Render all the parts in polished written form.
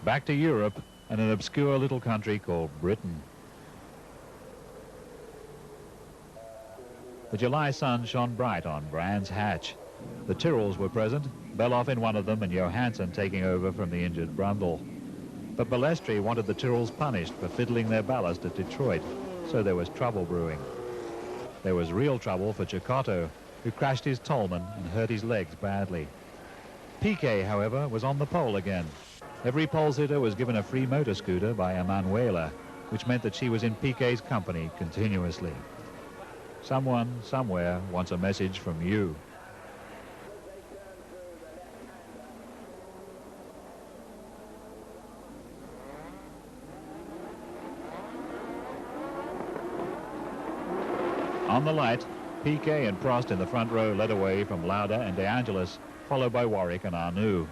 back to Europe and an obscure little country called Britain. The July sun shone bright on Brands Hatch. The Tyrrells were present, Beloff in one of them and Johansson taking over from the injured Brundle. But Balestri wanted the Tyrrells punished for fiddling their ballast at Detroit, so there was trouble brewing. There was real trouble for Cecotto, who crashed his Tolman and hurt his legs badly. Piquet, however, was on the pole again. Every pole sitter was given a free motor scooter by Emanuela, which meant that she was in Piquet's company continuously. Someone, somewhere, wants a message from you. On the light, Piquet and Prost in the front row led away from Lauda and De Angelis, followed by Warwick and Arnoux.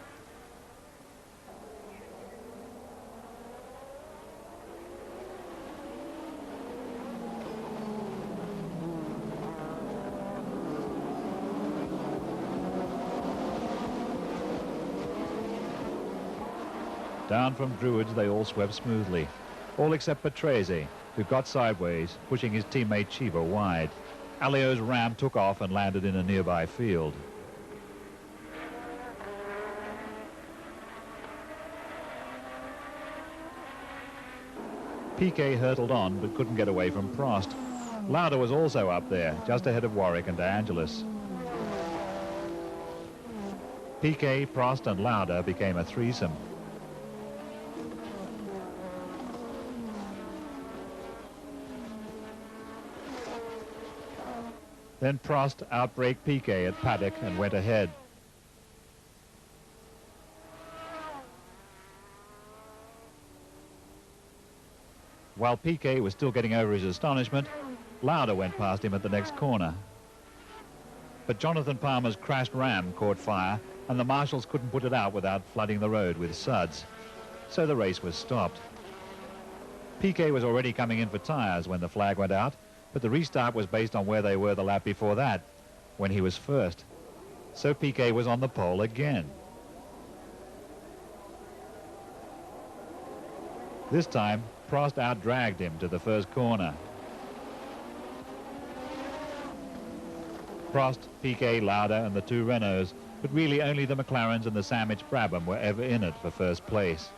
Down from Druids they all swept smoothly, all except Patrese, who got sideways, pushing his teammate Chiva wide. Alio's Ram took off and landed in a nearby field. Piquet hurtled on but couldn't get away from Prost. Lauda was also up there, just ahead of Warwick and De Angelis. Piquet, Prost and Lauda became a threesome. Then Prost outbraked Piquet at Paddock and went ahead. While Piquet was still getting over his astonishment, Lauda went past him at the next corner. But Jonathan Palmer's crashed Ram caught fire, and the marshals couldn't put it out without flooding the road with suds. So the race was stopped. Piquet was already coming in for tyres when the flag went out, but the restart was based on where they were the lap before that, when he was first. So Piquet was on the pole again. This time, Prost outdragged him to the first corner. Prost, Piquet, Lauda and the two Renaults, but really only the McLarens and the Sandwich Brabham were ever in it for first place.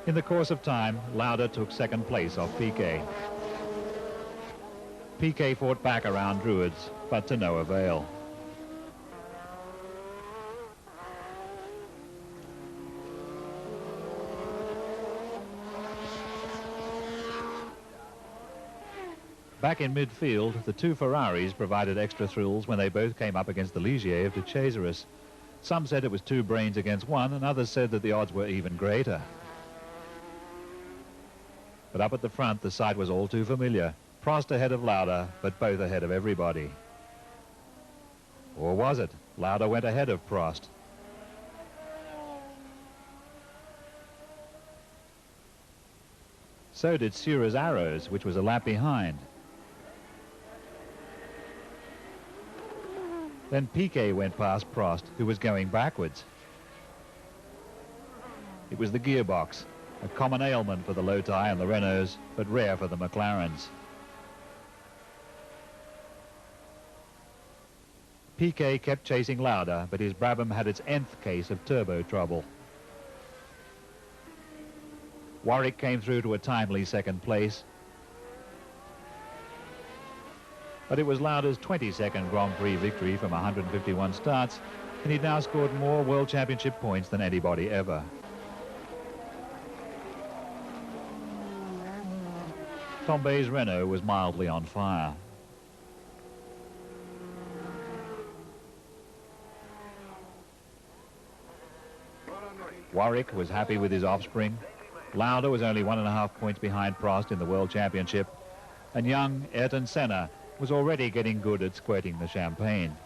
In the course of time, Lauda took second place off Piquet. Piquet fought back around Druids, but to no avail. Back in midfield, the two Ferraris provided extra thrills when they both came up against the Ligier of De Cesaris. Some said it was two brains against one, and others said that the odds were even greater. But up at the front, the sight was all too familiar. Prost ahead of Lauda, but both ahead of everybody. Or was it? Lauda went ahead of Prost. So did Sura's Arrows, which was a lap behind. Then Piquet went past Prost, who was going backwards. It was the gearbox. A common ailment for the Loti and the Renaults, but rare for the McLarens. Piquet kept chasing Lauda, but his Brabham had its nth case of turbo trouble. Warwick came through to a timely second place, but it was Lauda's 22nd Grand Prix victory from 151 starts, and he'd now scored more World Championship points than anybody ever. Tombay's Renault was mildly on fire. Warwick was happy with his offspring. Lauda was only 1.5 points behind Prost in the World Championship, and young Ayrton Senna was already getting good at squirting the champagne.